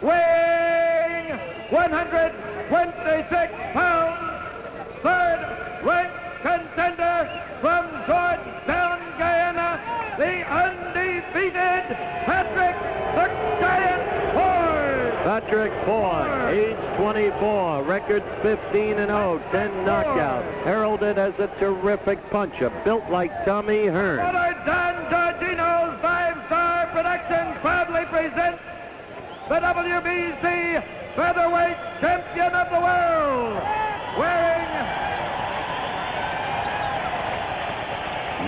weighing 126 pounds, third-ranked contender from Georgetown, Guyana, the undefeated Patrick the Giant Ford. Patrick Ford, age 24, record 15-0, 10 knockouts, heralded as a terrific puncher, built like Tommy Hearn. Don Giorgino's five-star production proudly presents the WBC Featherweight Champion of the World, wearing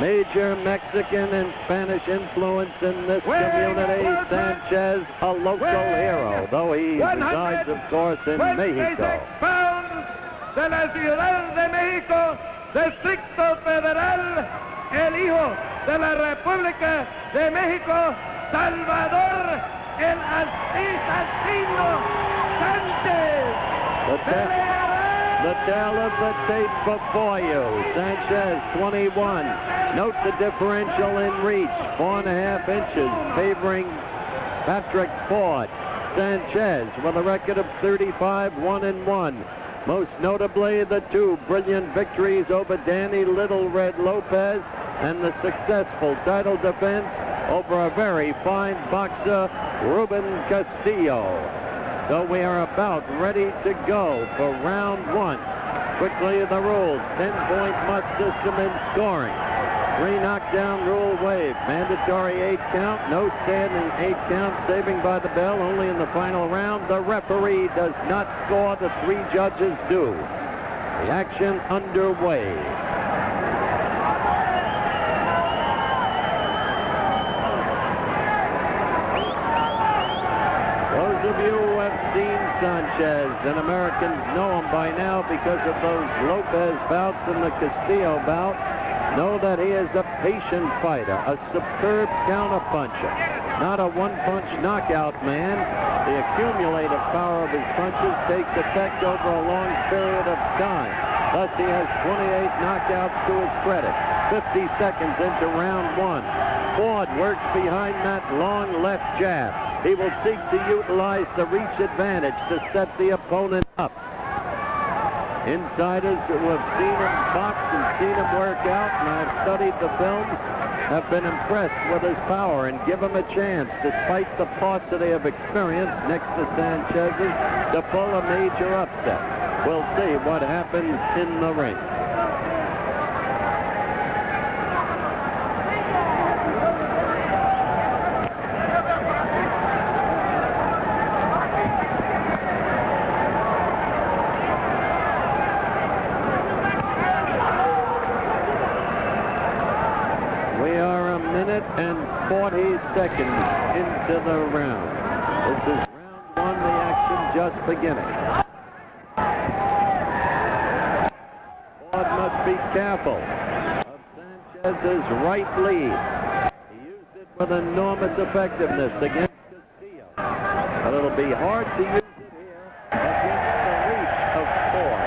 major Mexican and Spanish influence in this community. Sanchez, a local hero, though he resides, of course, in Mexico. Pounds de la Ciudad de México, Distrito Federal, el hijo de la República de México, Salvador el Asesino Sanchez. The tale of the tape before you. Sanchez, 21. Note the differential in reach, 4.5 inches, favoring Patrick Ford. Sanchez with a record of 35-1-1. Most notably, the two brilliant victories over Danny Little Red Lopez and the successful title defense over a very fine boxer, Ruben Castillo. So we are about ready to go for round one. Quickly the rules, 10-point must system in scoring. 3 knockdown rule waived. Mandatory 8 count, no standing 8 count, saving by the bell only in the final round. The referee does not score, the 3 judges do. The action underway. Those of you who have seen Sanchez, and Americans know him by now because of those Lopez bouts and the Castillo bout, know that he is a patient fighter, a superb counterpuncher, not a one-punch knockout man. The accumulative power of his punches takes effect over a long period of time. Thus, he has 28 knockouts to his credit. 50 seconds into round one. Ford works behind that long left jab. He will seek to utilize the reach advantage to set the opponent up. Insiders who have seen him box and seen him work out, and I've studied the films, have been impressed with his power and give him a chance, despite the paucity of experience next to Sanchez's, to pull a major upset. We'll see what happens in the ring. And 40 seconds into the round. This is round one, the action just beginning. Ford must be careful of Sanchez's right lead. He used it with enormous effectiveness against Castillo, but it'll be hard to use it here against the reach of Ford.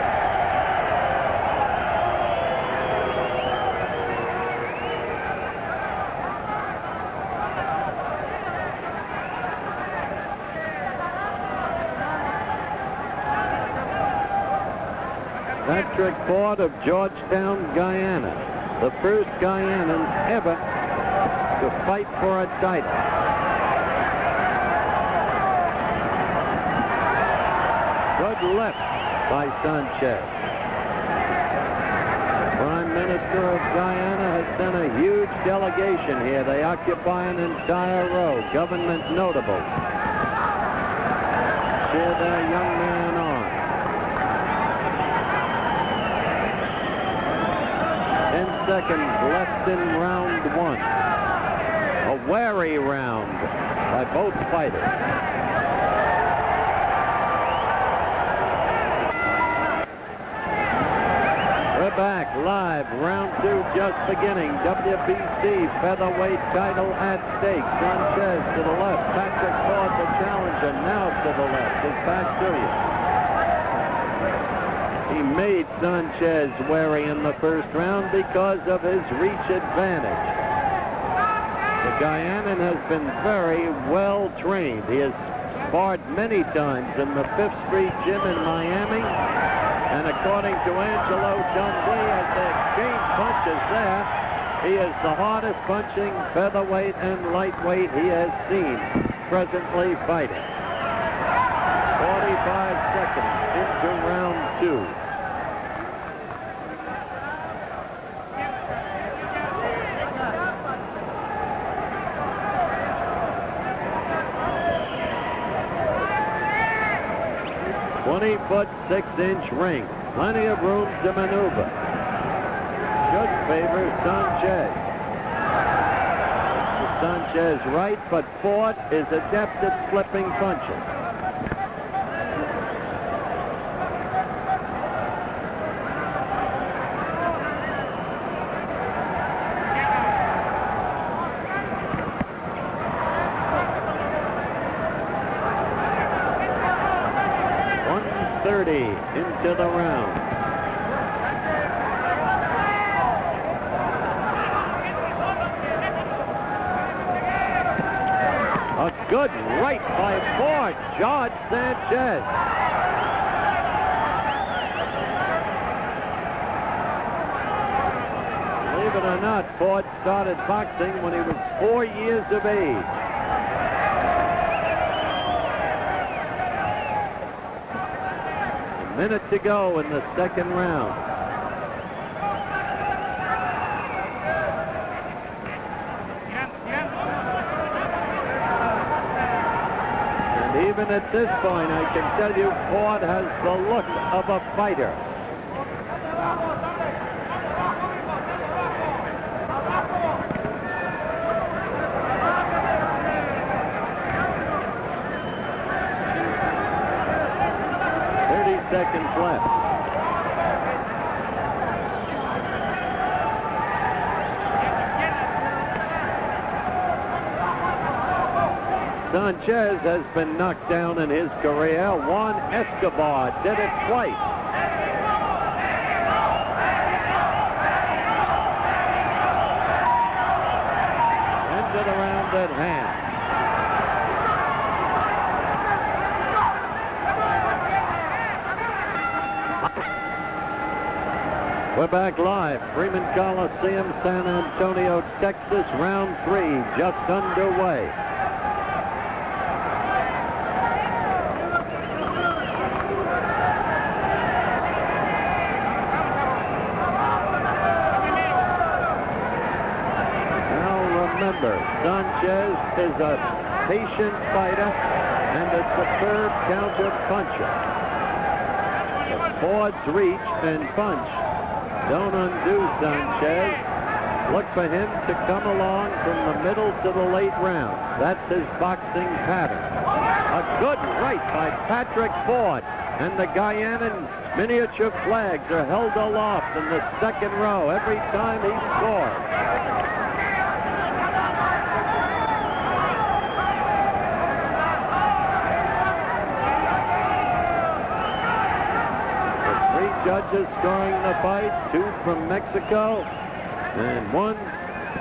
Patrick Ford of Georgetown, Guyana, the first Guyanan ever to fight for a title. Good left by Sanchez. Prime Minister of Guyana has sent a huge delegation here. They occupy an entire row. Government notables cheer their young man on. 10 seconds left in round one. A wary round by both fighters. We're back live. Round two just beginning. WBC featherweight title at stake. Sanchez to the left. Patrick Ford, the challenger, now to the left. His back to you. He made Sanchez wary in the first round because of his reach advantage. The Guyanan has been very well trained. He has sparred many times in the 5th Street Gym in Miami. And according to Angelo Dundee, as they exchange punches there, he is the hardest punching featherweight and lightweight he has seen presently fighting. 45 seconds into round 2. Foot 6-inch ring. Plenty of room to maneuver. Should favor Sanchez. Sanchez right, but Ford is adept at slipping punches. Into the round. A good right by Ford. George Sanchez. Believe it or not, Ford started boxing when he was 4 years of age. Minute to go in the second round. And even at this point, I can tell you, Ford has the look of a fighter. Seconds left. Sanchez has been knocked down in his career. Juan Escobar did it twice. End of the round at hand. We're back live. Freeman Coliseum, San Antonio, Texas. Round 3 just underway. Now remember, Sanchez is a patient fighter and a superb counter puncher. Ford's reach and punch don't undo Sanchez. Look for him to come along from the middle to the late rounds. That's his boxing pattern. A good right by Patrick Ford. And the Guyanan miniature flags are held aloft in the second row every time he scores. Judges scoring the fight, 2 from Mexico and 1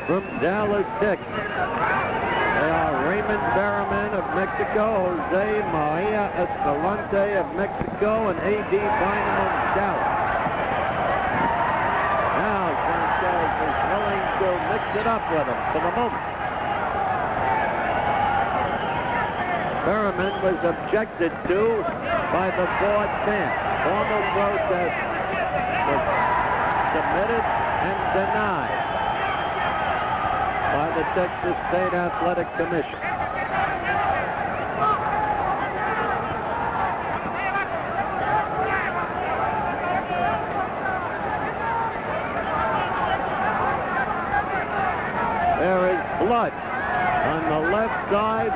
from Dallas, Texas. They are Raymond Berriman of Mexico, Jose Maria Escalante of Mexico, and A.D. Bynum of Dallas. Now Sanchez is willing to mix it up with him for the moment. Berriman was objected to by the Ford camp. Formal protest was submitted and denied by the Texas State Athletic Commission. There is blood on the left side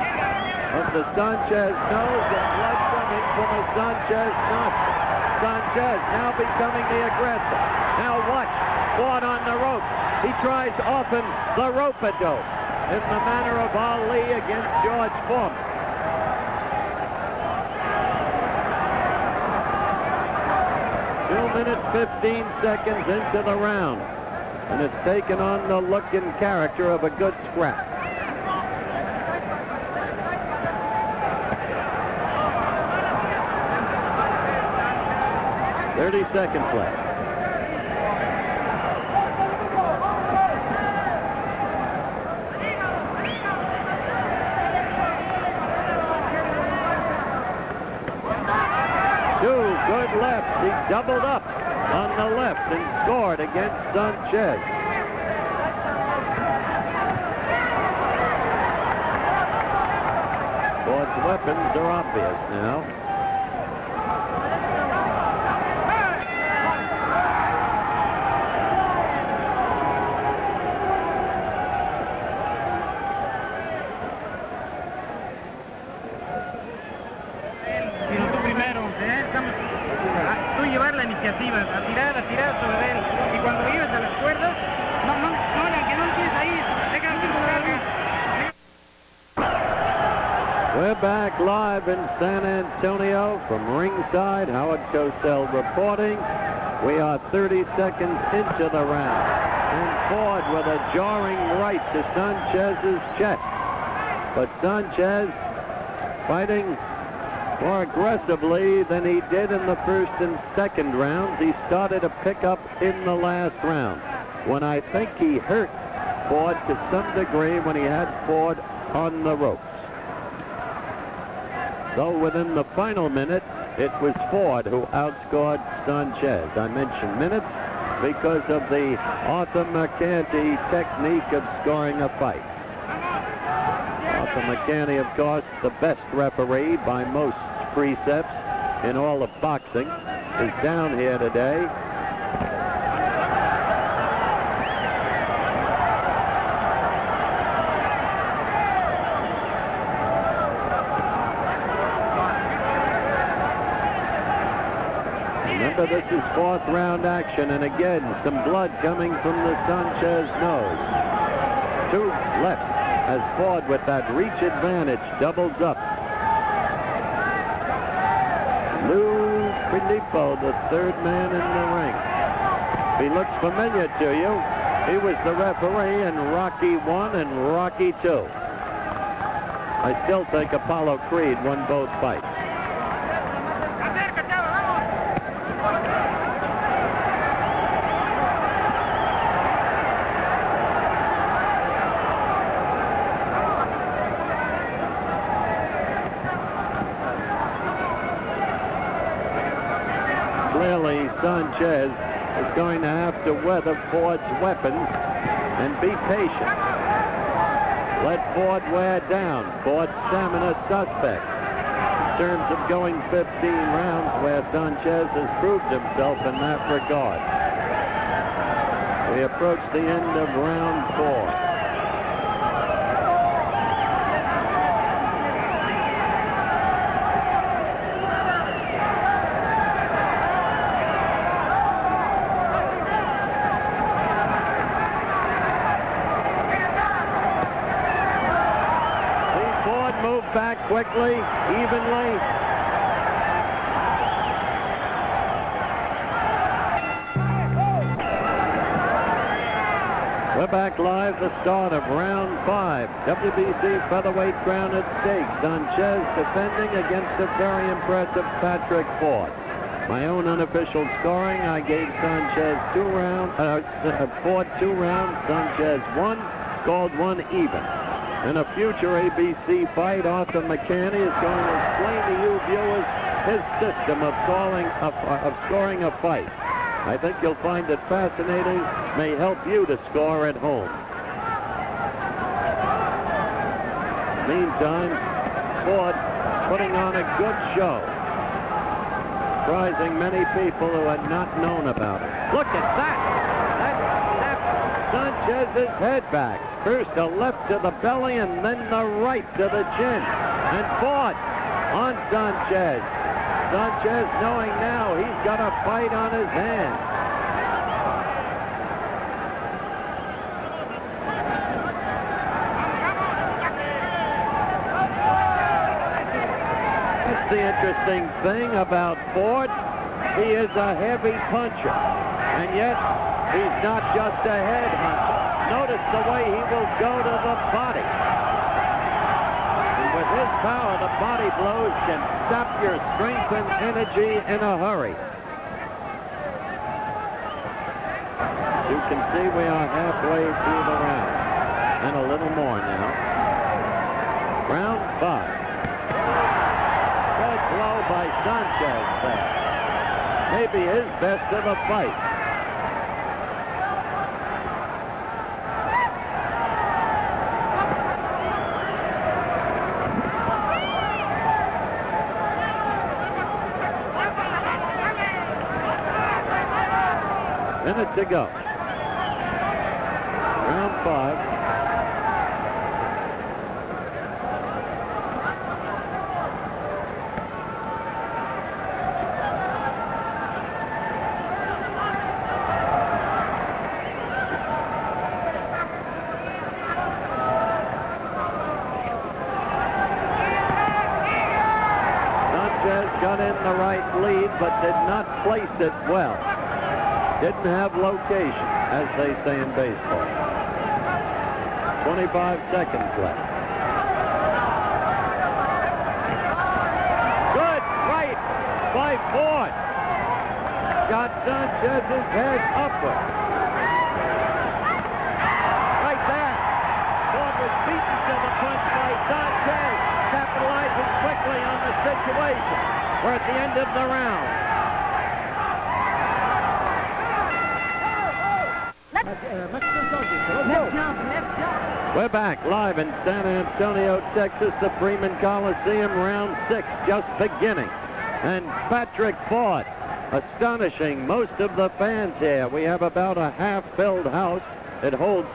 of the Sanchez nose and blood coming from a Sanchez nostril. Sanchez now becoming the aggressor. Now watch, Ford on the ropes. He tries often the rope-a-dope in the manner of Ali against George Foreman. Minutes, 15 seconds into the round, and it's taken on the look and character of a good scrap. 30 seconds left. Two good lefts. He doubled up on the left and scored against Sanchez. Ford's weapons are obvious now. Llevar la iniciativa, a tirar sobre él, y cuando llegues a las cuerdas, no, que no empieces ahí, déjame larga. We're back live in San Antonio from ringside. Howard Cosell reporting. We are 30 seconds into the round, and Ford with a jarring right to Sanchez's chest, but Sanchez fighting more aggressively than he did in the first and second rounds. He started to pick up in the last round, when I think he hurt Ford to some degree when he had Ford on the ropes. Though within the final minute, it was Ford who outscored Sanchez. I mentioned minutes because of the Arthur McCanty technique of scoring a fight. Arthur McCanty, of course, the best referee by most precepts in all of boxing, is down here today. Remember, this is fourth round action, and again, some blood coming from the Sanchez nose. Two lefts as Ford, with that reach advantage, doubles up. Lou Filippo, the third man in the ring. He looks familiar to you. He was the referee in Rocky 1 and Rocky 2. I still think Apollo Creed won both fights. Clearly, Sanchez is going to have to weather Ford's weapons and be patient. Let Ford wear down. Ford's stamina suspect in terms of going 15 rounds, where Sanchez has proved himself in that regard. We approach the end of round 4. Back quickly, evenly. We're back live, the start of round 5. WBC featherweight crown at stake. Sanchez defending against a very impressive Patrick Ford. My own unofficial scoring, I gave Sanchez Ford 2 rounds, Sanchez 1, called 1 even. In a future ABC fight, Arthur McCanty is going to explain to you viewers his system of scoring a fight. I think you'll find it fascinating, may help you to score at home. Meantime, Ford is putting on a good show, surprising many people who had not known about it. Look at that! That snapped Sanchez's head back. First a left to the belly and then the right to the chin. And Ford on Sanchez. Sanchez knowing now he's got a fight on his hands. That's the interesting thing about Ford. He is a heavy puncher, and yet he's not just a head hunter. Notice the way he will go to the body. And with his power, the body blows can sap your strength and energy in a hurry. you can see we are halfway through the round. And a little more now. Round 5. Good blow by Sanchez there. Maybe his best of the fight. Minute to go. Round 5. Sanchez got in the right lead, but did not place it well. Didn't have location, as they say in baseball. 25 seconds left. Good right by Ford. Got Sanchez's head upward. Right there. Ford was beaten to the punch by Sanchez, capitalizing quickly on the situation. We're at the end of the round. We're back live in San Antonio, Texas, the Freeman Coliseum, round 6 just beginning. And Patrick Ford astonishing most of the fans here. We have about a half-filled house. It holds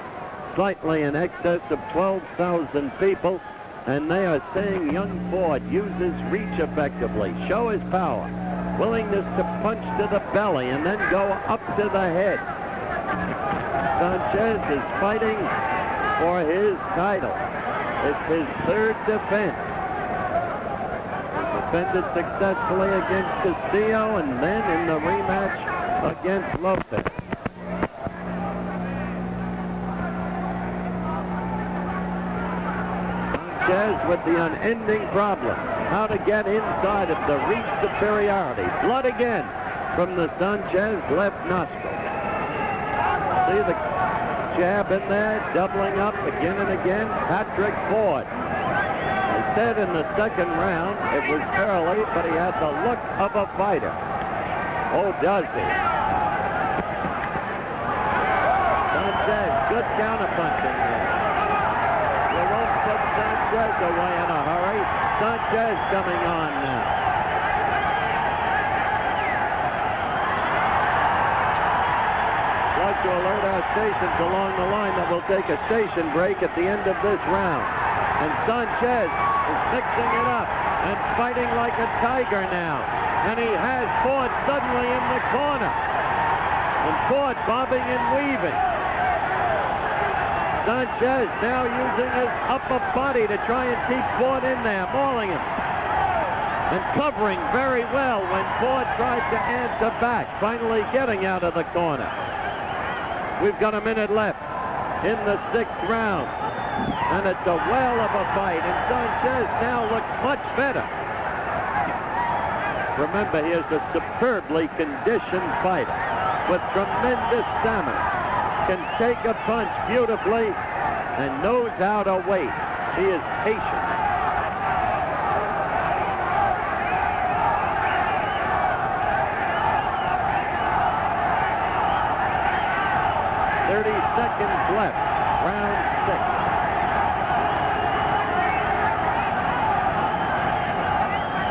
slightly in excess of 12,000 people, and they are saying young Ford uses reach effectively, show his power, willingness to punch to the belly and then go up to the head. Sanchez is fighting for his title. It's his third defense. He defended successfully against Castillo and then in the rematch against Lopez. Sanchez with the unending problem, how to get inside of the reach superiority. Blood again from the Sanchez left nostril. See the jab in there, doubling up again and again. Patrick Ford. I said in the second round it was early, but he had the look of a fighter. Oh, does he? Sanchez, good counterpunching there. You won't put Sanchez away in a hurry. Sanchez coming on now. To alert our stations along the line that we'll take a station break at the end of this round. And Sanchez is mixing it up and fighting like a tiger now. And he has Ford suddenly in the corner. And Ford bobbing and weaving. Sanchez now using his upper body to try and keep Ford in there, mauling him. And covering very well when Ford tried to answer back, finally getting out of the corner. We've got a minute left in the 6th round. And it's a whale of a fight. And Sanchez now looks much better. Remember, he is a superbly conditioned fighter with tremendous stamina. Can take a punch beautifully and knows how to wait. He is patient. Seconds left, round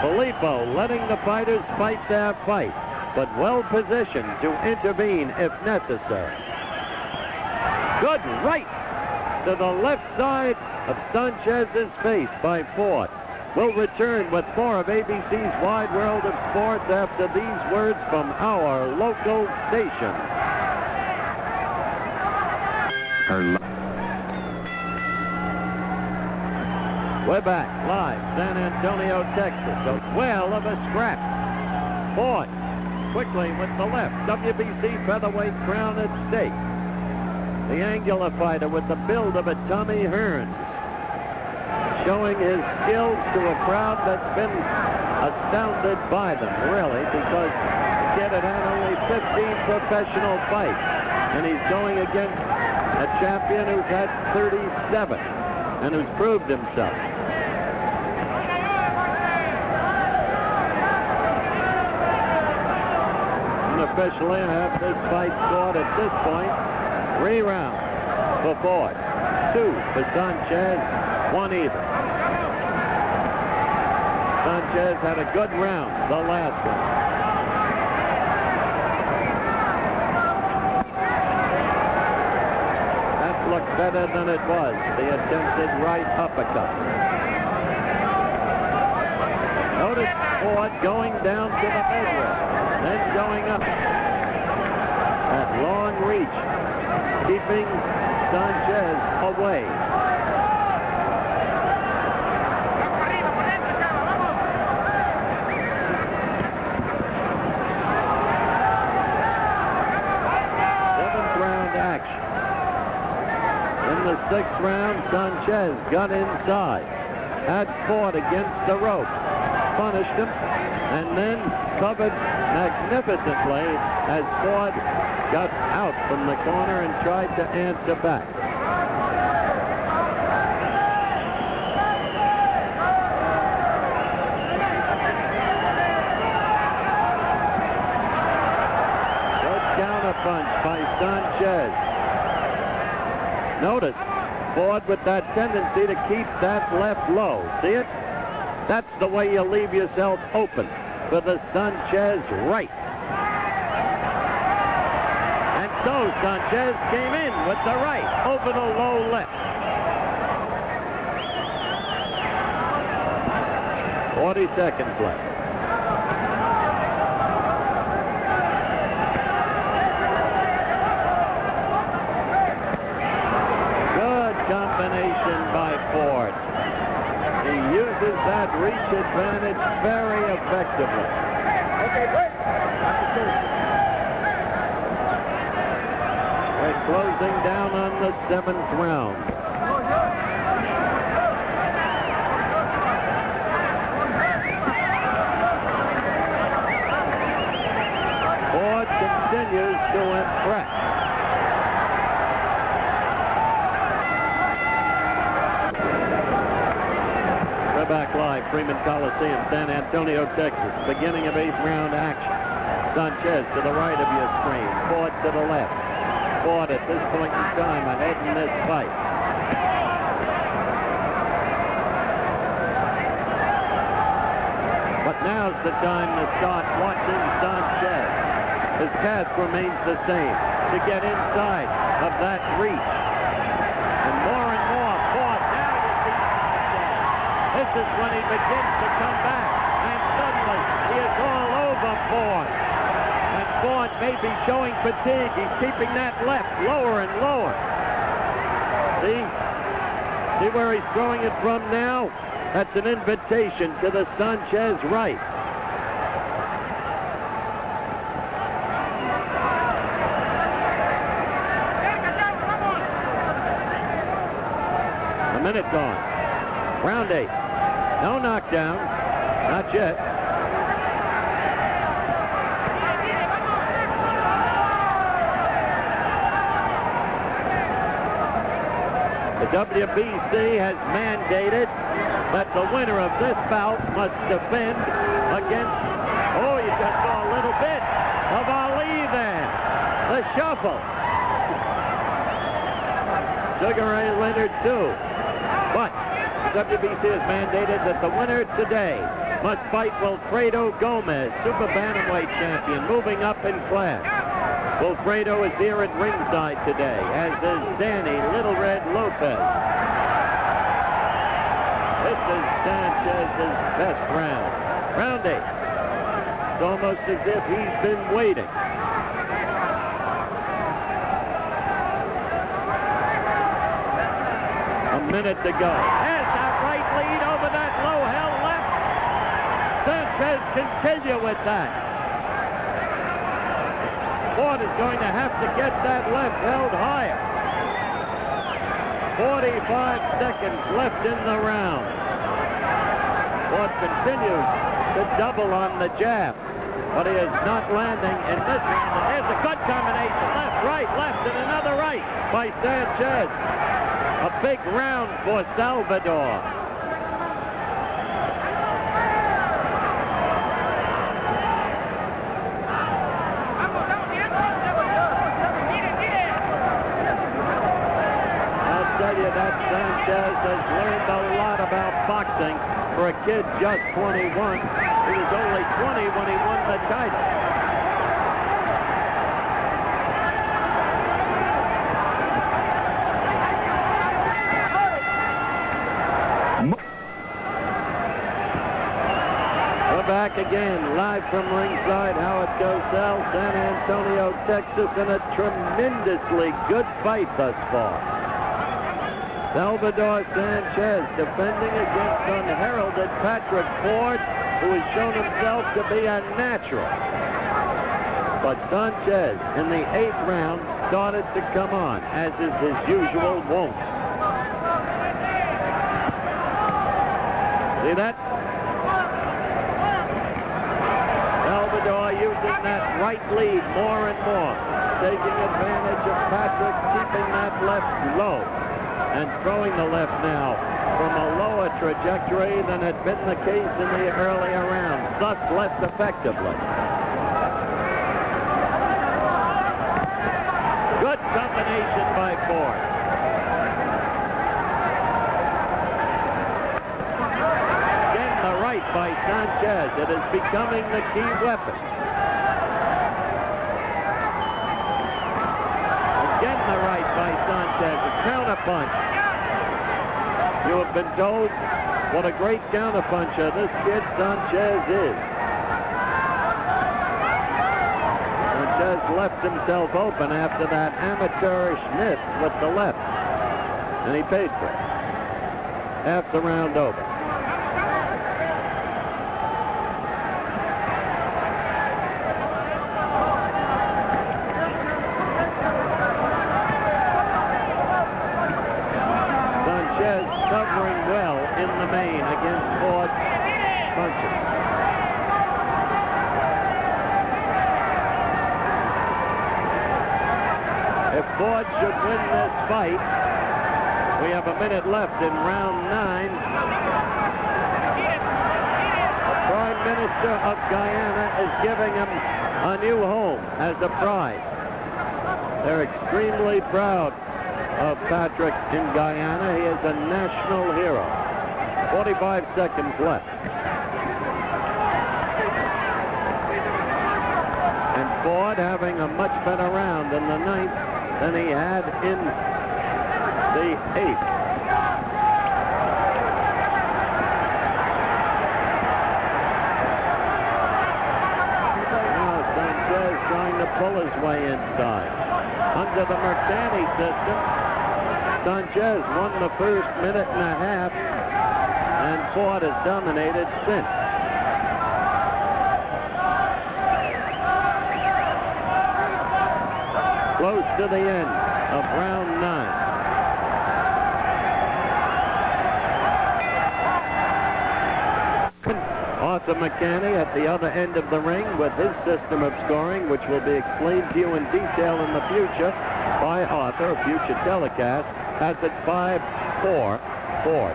6. Filippo letting the fighters fight their fight, but well positioned to intervene if necessary. Good right to the left side of Sanchez's face by Ford. We'll return with more of ABC's Wide World of Sports after these words from our local station. We're back live, San Antonio, Texas. A whale of a scrap. Ford quickly with the left. WBC featherweight crown at stake. The angular fighter with the build of a Tommy Hearns. showing his skills to a crowd that's been astounded by them, really, because the kid had had only 15 professional fights, and he's going against a champion who's had 37 and who's proved himself. Unofficially, I have this fight scored at this point 3 rounds for Ford, 2 for Sanchez, 1 even. Sanchez had a good round, the last one. That looked better than it was, the attempted right uppercut. Notice Ford going down to the midway, then going up. That long reach, keeping Sanchez away. In the 6th round, Sanchez got inside, had Ford against the ropes, punished him, and then covered magnificently as Ford got out from the corner and tried to answer back. Good counterpunch by Sanchez. Notice Ford with that tendency to keep that left low. See it? That's the way you leave yourself open for the Sanchez right. And so Sanchez came in with the right over the low left. 40 seconds left. Combination by Ford. He uses that reach advantage very effectively. Okay, break. We're closing down on the 7th round. Ford continues to impress. Back live, Freeman Coliseum, San Antonio, Texas. Beginning of 8th round action. Sanchez to the right of your screen. Ford to the left. Ford at this point in time ahead in this fight. But now's the time to start watching Sanchez. His task remains the same, to get inside of that reach. And more Ford. Now you see Sanchez. This is when he begins to come back, and suddenly he is all over Ford. And Ford may be showing fatigue. He's keeping that left lower and lower. See? See where he's throwing it from now? That's an invitation to the Sanchez right. A minute gone. Round 8. No knockdowns, not yet. The WBC has mandated that the winner of this bout must defend against, oh, you just saw a little bit of Ali there. The shuffle. Sugar Ray Leonard too. But WBC has mandated that the winner today must fight Wilfredo Gomez, super bantamweight champion, moving up in class. Wilfredo is here at ringside today, as is Danny Little Red Lopez. This is Sanchez's best round. Round 8. It's almost as if he's been waiting. A minute to go. Has that right lead over that low held left. Sanchez continue with that. Ford is going to have to get that left held higher. 45 seconds left in the round. Ford continues to double on the jab, but he is not landing in this round. And there's a good combination. Left, left, and another right by Sanchez. A big round for Salvador. I'll tell you that Sanchez has learned a lot about boxing. For a kid just 21, he was only 20 when he won the title. We're back again, live from ringside. Howard Cosell, San Antonio, Texas, in a tremendously good fight thus far. Salvador Sanchez defending against unheralded Patrick Ford, who has shown himself to be a natural. But Sanchez, in the 8th round, started to come on, as is his usual wont. See that? Salvador using that right lead more and more, taking advantage of Patrick's keeping that left low, and throwing the left now from a lower trajectory than had been the case in the earlier rounds, thus less effectively. Good combination by Ford. Again, the right by Sanchez. It is becoming the key weapon. Again, the right by Sanchez, a counterpunch. You have been told what a great counterpuncher this kid Sanchez is. Sanchez left himself open after that amateurish miss with the left, and he paid for it. Half the round over. Covering well in the main against Ford's punches. If Ford should win this fight, we have a minute left in round 9. The Prime Minister of Guyana is giving him a new home as a prize. They're extremely proud of Patrick in Guyana. He is a national hero. 45 seconds left. And Ford having a much better round in the 9th than he had in the 8th. Now Sanchez trying to pull his way inside. Under the Mercani system, Sanchez won the first minute and a half, and Ford has dominated since. Close to the end of round 9. Arthur McCanny at the other end of the ring with his system of scoring, which will be explained to you in detail in the future by Arthur, a future telecast, has it 5-4 Ford.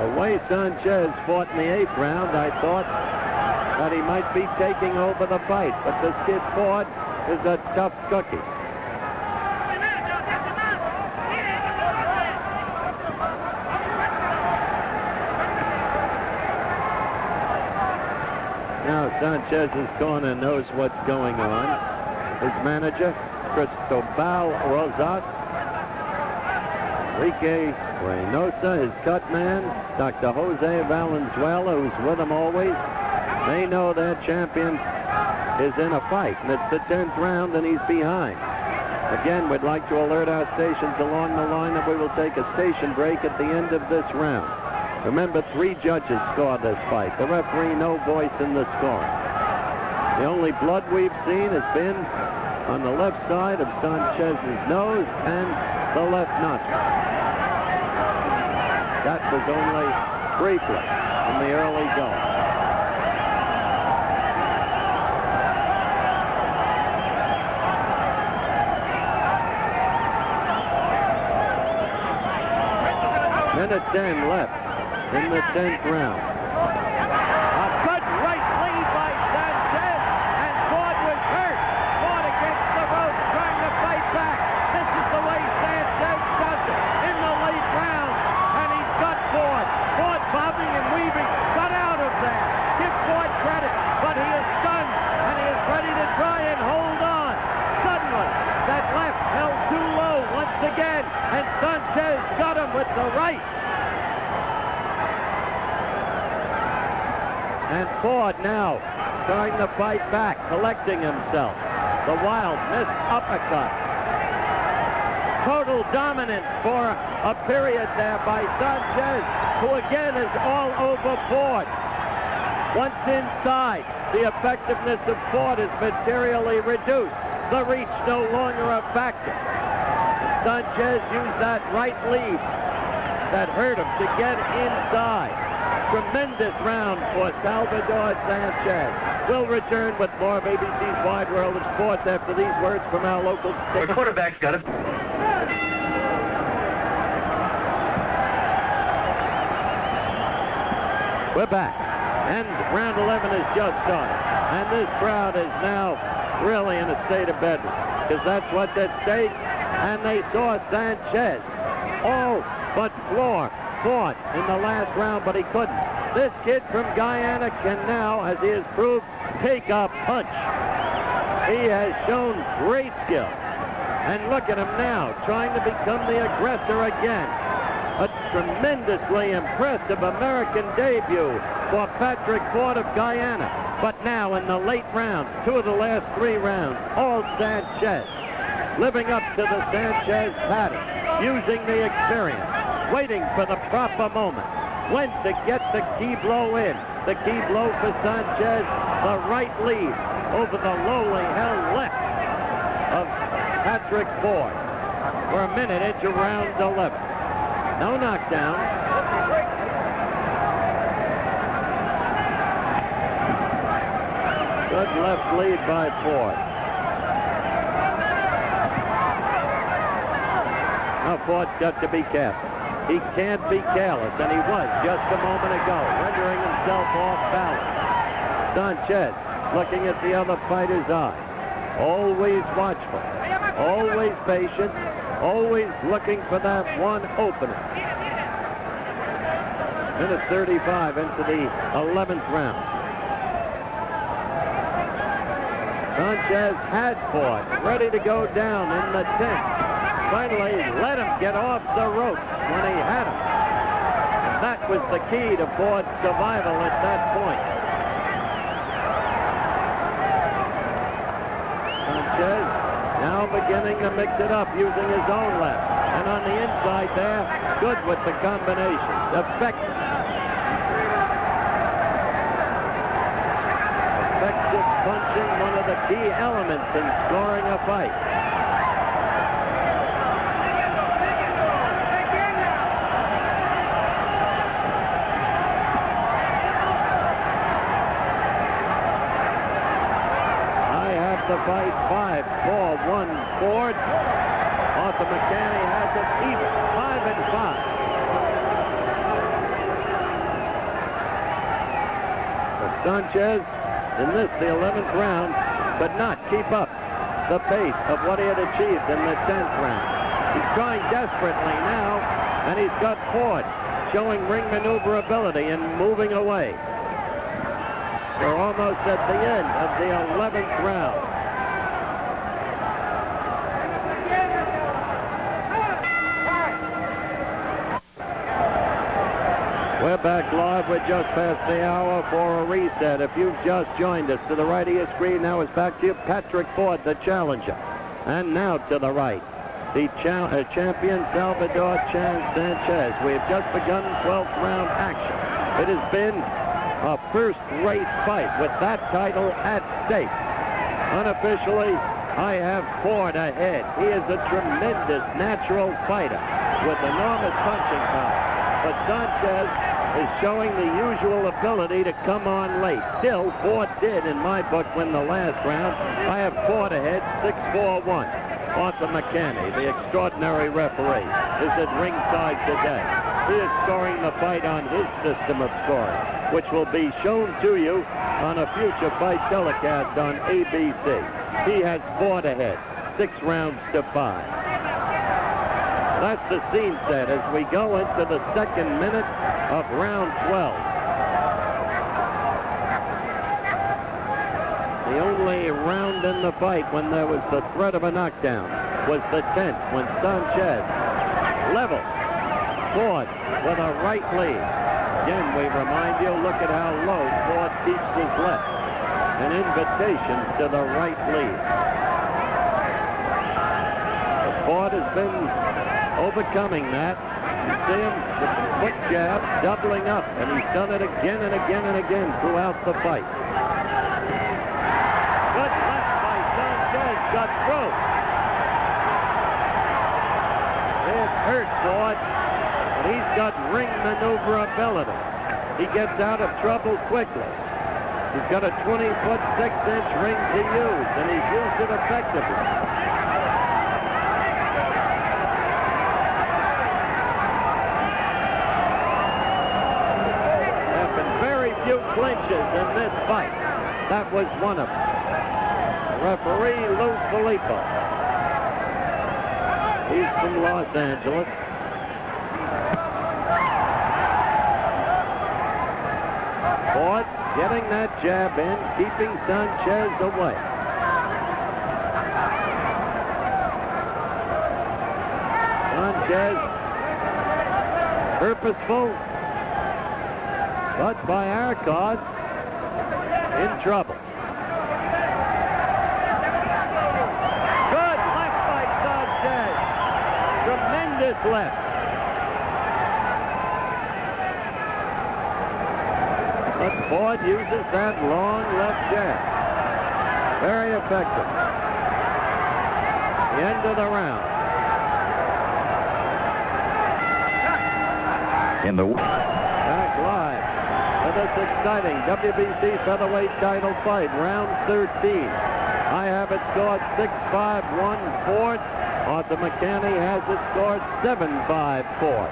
The way Sanchez fought in the 8th round, I thought that he might be taking over the fight, but this kid Ford is a tough cookie. Now Sanchez's corner knows what's going on. His manager, Cristobal Rosas, Enrique Reynosa, his cut man, Dr. Jose Valenzuela, who's with him always. They know their champion is in a fight, and it's the 10th round, and he's behind. Again, we'd like to alert our stations along the line that we will take a station break at the end of this round. Remember, 3 judges score this fight. The referee, no voice in the scoring. The only blood we've seen has been on the left side of Sanchez's nose and the left nostril. That was only briefly in the early going. Minute 10 left in the 10th round. A good right lead by Sanchez, and Ford was hurt. Ford against the ropes, trying to fight back. This is the way Sanchez does it in the late round, and he's got Ford. Ford bobbing and weaving, got out of there. Give Ford credit, but he is stunned, and he is ready to try and hold on. Suddenly, that left held too low once again, and Sanchez got him with the right. And Ford now trying to fight back, collecting himself. The wild missed uppercut. Total dominance for a period there by Sanchez, who again is all over Ford. Once inside, the effectiveness of Ford is materially reduced. The reach no longer a factor. Sanchez used that right lead that hurt him to get inside. Tremendous round for Salvador Sanchez. We'll return with more of ABC's Wide World of Sports after these words from our local station. The quarterback's got it. We're back, and round 11 has just started, and this crowd is now really in a state of bedlam, because that's what's at stake, and they saw Sanchez all but floor Ford in the last round, but he couldn't. This kid from Guyana can now, as he has proved, take a punch. He has shown great skill. And look at him now, trying to become the aggressor again. A tremendously impressive American debut for Patrick Ford of Guyana. But now in the late rounds, 2 of the last 3 rounds, all Sanchez. Living up to the Sanchez pattern, using the experience, waiting for the proper moment, when to get the key blow in. The key blow for Sanchez, the right lead over the lowly held left of Patrick Ford. We're a minute into round 11. No knockdowns. Good left lead by Ford. Now Ford's got to be careful. He can't be careless, and he was just a moment ago, rendering himself off balance. Sanchez looking at the other fighter's eyes. Always watchful, always patient, always looking for that one opening. Minute 35 into the 11th round. Sanchez had Ford ready to go down in the 10th. Finally let him get off the ropes when he had him. And that was the key to Ford's survival at that point. Sanchez now beginning to mix it up using his own left. And on the inside there, good with the combinations. Effective. Effective punching, one of the key elements in scoring a fight. The fight 5-4-1 Ford. Arthur McCanny has it even, 5-5. But Sanchez in this, the 11th round, could not keep up the pace of what he had achieved in the 10th round. He's trying desperately now, and he's got Ford showing ring maneuverability and moving away. We're almost at the end of the 11th round. We're back live. We're just past the hour for a reset. If you've just joined us, to the right of your screen now is back to you, Patrick Ford, the challenger. And now to the right, the champion Salvador Sanchez. We have just begun 12th round action. It has been a first-rate fight with that title at stake. Unofficially, I have Ford ahead. He is a tremendous natural fighter with enormous punching power. But Sanchez is showing the usual ability to come on late. Still, Ford did, in my book, win the last round. I have Ford ahead, 6-4-1. Arthur McCanny, the extraordinary referee, is at ringside today. He is scoring the fight on his system of scoring, which will be shown to you on a future fight telecast on ABC. He has Ford ahead, 6 rounds to 5. That's the scene set as we go into the second minute of round 12. The only round in the fight when there was the threat of a knockdown was the 10th, when Sanchez leveled Ford with a right lead. Again, we remind you, look at how low Ford keeps his left. An invitation to the right lead. But Ford has been overcoming that. You see him with the quick jab, doubling up, and he's done it again and again and again throughout the fight. Good left by Sanchez, got through. It hurt Ford, but he's got ring maneuverability. He gets out of trouble quickly. He's got a 20-foot 6-inch ring to use, and he's used it effectively. There have been very few clinches in this fight. That was one of them. Referee Lou Filippo. He's from Los Angeles. Ford getting that jab in, keeping Sanchez away. Sanchez, purposeful, but by our cards, in trouble. Good left by Sanchez. Tremendous left. But Ford uses that long left jab. Very effective. The end of the round. Back live for this exciting WBC featherweight title fight, round 13. I have it scored 6-5-1 Ford. Arthur McCanny has it scored 7-5 Ford.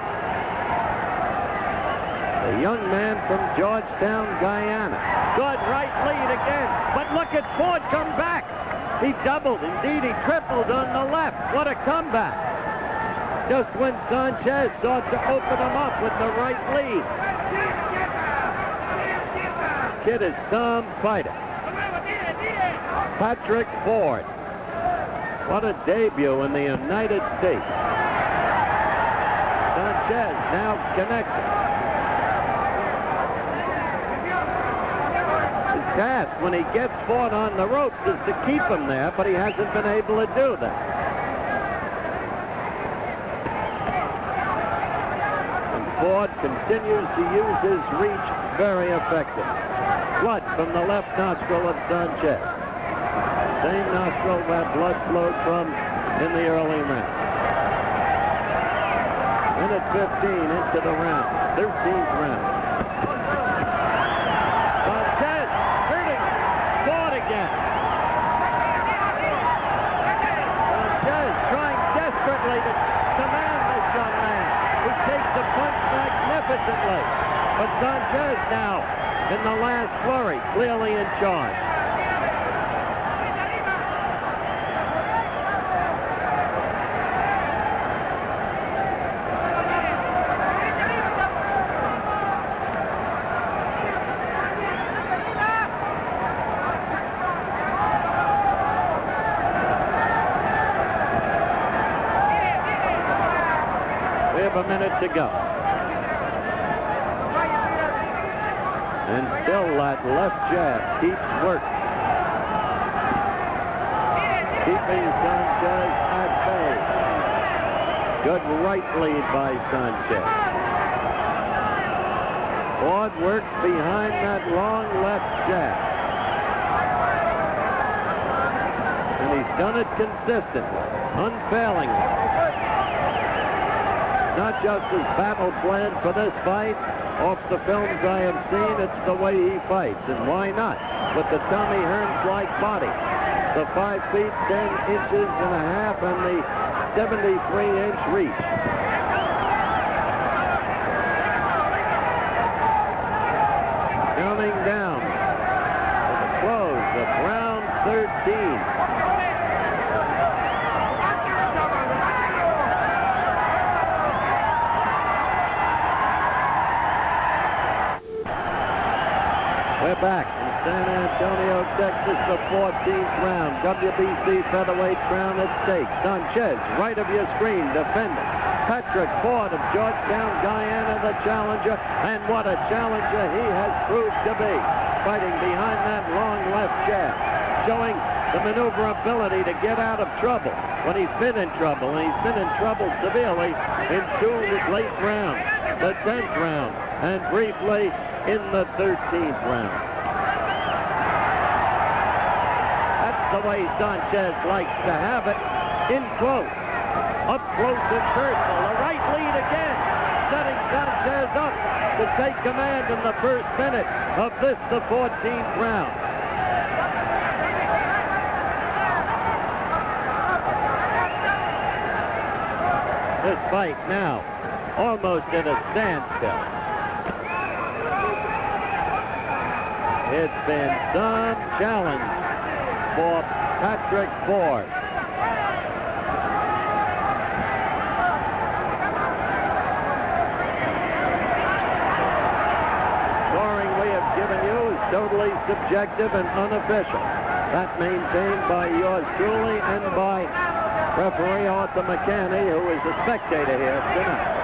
The young man from Georgetown, Guyana. Good right lead again. But look at Ford come back. He doubled. Indeed, he tripled on the left. What a comeback. Just when Sanchez sought to open him up with the right lead. This kid is some fighter. Patrick Ford. What a debut in the United States. Sanchez now connected. Task when he gets Ford on the ropes is to keep him there, but he hasn't been able to do that. And Ford continues to use his reach very effective. Blood from the left nostril of Sanchez. Same nostril where blood flowed from in the early rounds. Minute 15 into the round, 13th round. Sanchez trying desperately to command this young man, who takes a punch magnificently. But Sanchez now, in the last flurry, clearly in charge. A minute to go. And still that left jab keeps working. Keeping Sanchez at bay. Good right lead by Sanchez. Ford works behind that long left jab. And he's done it consistently, unfailingly. Not just his battle plan for this fight. Off the films I have seen, it's the way he fights. And why not? With the Tommy Hearns-like body. The 5 feet 10 inches and a half and the 73-inch reach. Counting down to the close of round 13. We're back in San Antonio, Texas, the 14th round. WBC featherweight crown at stake. Sanchez, right of your screen, defending. Patrick Ford of Georgetown, Guyana, the challenger. And what a challenger he has proved to be. Fighting behind that long left jab. Showing the maneuverability to get out of trouble when he's been in trouble. And he's been in trouble severely in 2 late rounds. The 10th round. And briefly in the 13th round. That's the way Sanchez likes to have it. In close. Up close and personal. A right lead again. Setting Sanchez up to take command in the first minute of this, the 14th round. This fight now almost at a standstill. It's been some challenge for Patrick Ford. Scoring we have given you is totally subjective and unofficial. That maintained by yours truly and by referee Arthur McCanny, who is a spectator here tonight.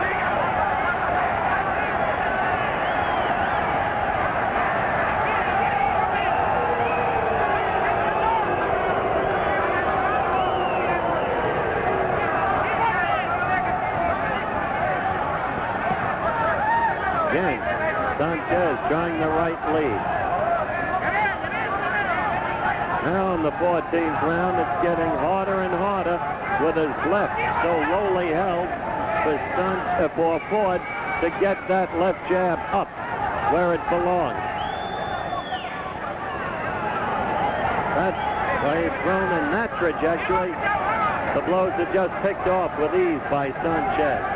Again, Sanchez trying the right lead. Now in the 14th round, it's getting harder and harder with his left so lowly held for Ford to get that left jab up where it belongs. That way thrown in that trajectory, the blows are just picked off with ease by Sanchez.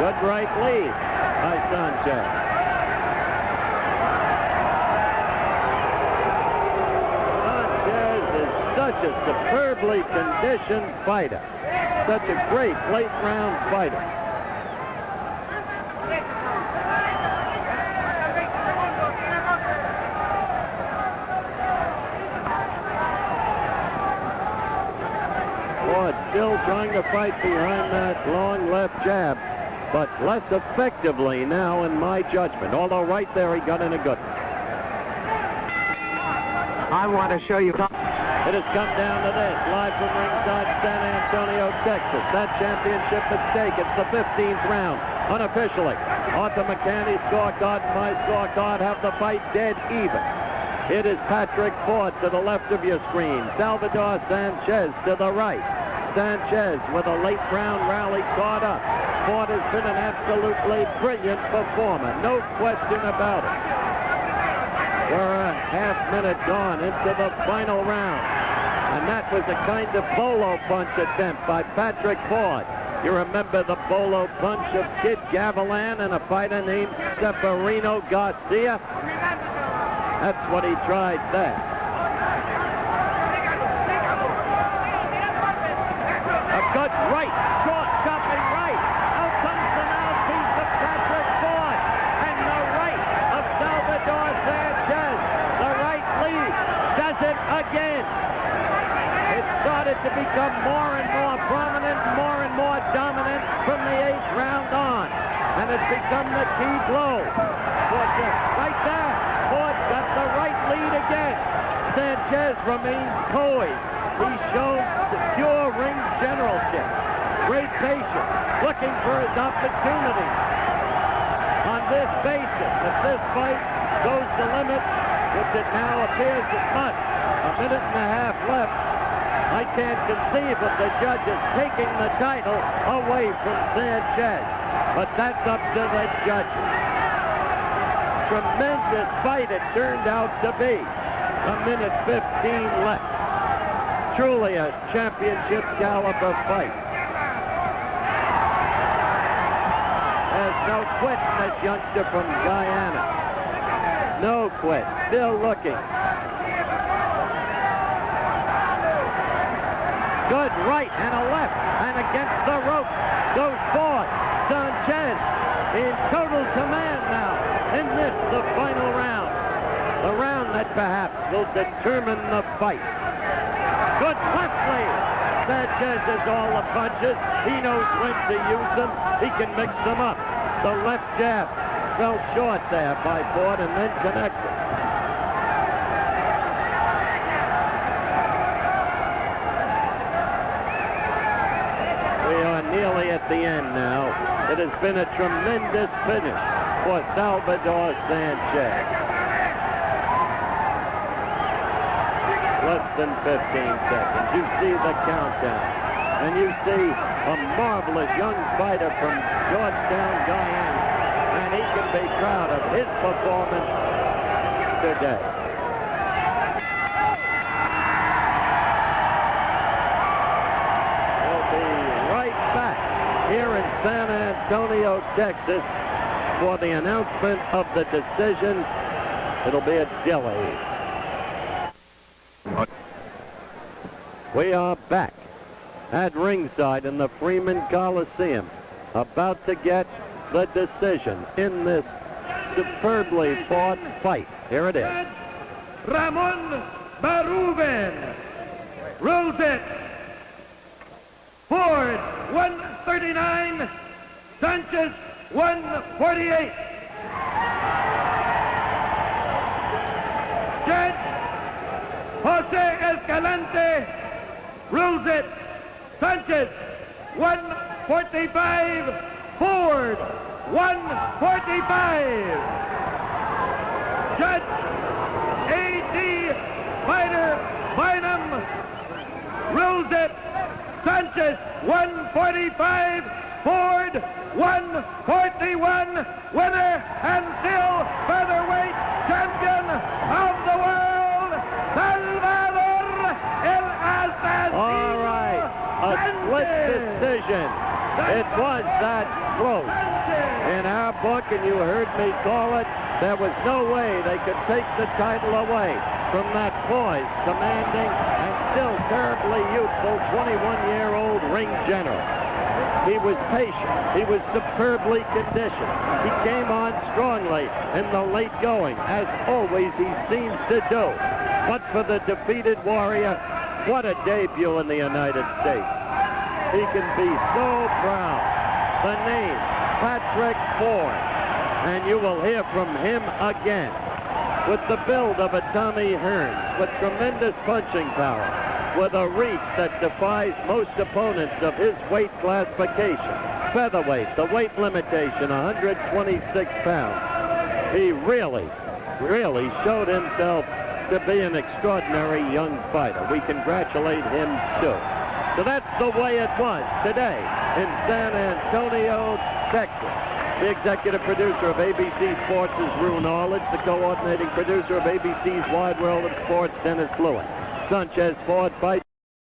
Good right lead by Sanchez. Sanchez is such a superbly conditioned fighter. Such a great late round fighter. Ford still trying to fight behind that long left jab, but less effectively now in my judgment. Although right there he got in a good one. I want to show you. It has come down to this, live from ringside San Antonio, Texas. That championship at stake. It's the 15th round, unofficially. Arthur McCanny's scorecard and my scorecard have the fight dead even. It is Patrick Ford to the left of your screen. Salvador Sanchez to the right. Sanchez with a late round rally caught up. Ford has been an absolutely brilliant performer, no question about it. We're a half minute gone into the final round, and that was a kind of bolo punch attempt by Patrick Ford. You remember the bolo punch of Kid Gavilan and a fighter named Seferino Garcia? That's what he tried there. A good right, short, chopping right. Out comes the mouthpiece of Patrick Ford. And the right of Salvador Sanchez. The right lead does it again. It started to become more and more prominent, more and more dominant from the 8th round on. And it's become the key blow. Right there, Ford got the right lead again. Sanchez remains poised. He's shown secure ring generalship. Great patience, looking for his opportunities. On this basis, if this fight goes the limit, which it now appears it must, 1.5 minutes left, I can't conceive of the judges taking the title away from Sanchez. But that's up to the judges. Tremendous fight it turned out to be. 1:15 left. Truly a championship caliber fight. There's no quit in this youngster from Guyana. No quit. Still looking. Good right and a left, and against the ropes goes forward. Sanchez in total command now in this, the final round. The round that perhaps will determine the fight. Good left lead. Sanchez has all the punches. He knows when to use them. He can mix them up. The left jab fell short there by Ford and then connected. Nearly at the end now. It has been a tremendous finish for Salvador Sanchez. Less than 15 seconds. You see the countdown. And you see a marvelous young fighter from Georgetown, Guyana. And he can be proud of his performance today. Here in San Antonio, Texas, for the announcement of the decision. It'll be a delay. We are back at ringside in the Freeman Coliseum, about to get the decision in this superbly fought fight. Here it is. Ramon Baruben rules it. Ford, 139. Sanchez, 148. Judge Jose Escalante rules it. Sanchez, 145. Ford, 145. Judge A.D. Fighter Bynum rules it. Sanchez, 145, Ford, 141, winner and still featherweight champion of the world, Salvador El Assassino. All right, a split decision. It was that close. In our book, and you heard me call it, there was no way they could take the title away from that poised, commanding, and still terribly youthful 21-year-old ring general. He was patient. He was superbly conditioned. He came on strongly in the late going, as always he seems to do. But for the defeated warrior, what a debut in the United States. He can be so proud. The name, Patrick Ford. And you will hear from him again. With the build of a Tommy Hearns, with tremendous punching power, with a reach that defies most opponents of his weight classification. Featherweight, the weight limitation, 126 pounds. He really showed himself to be an extraordinary young fighter. We congratulate him too. So that's the way it was today in San Antonio, Texas. The executive producer of ABC Sports is Rune Arledge. The coordinating producer of ABC's Wide World of Sports, Dennis Lewin. Sanchez Ford fight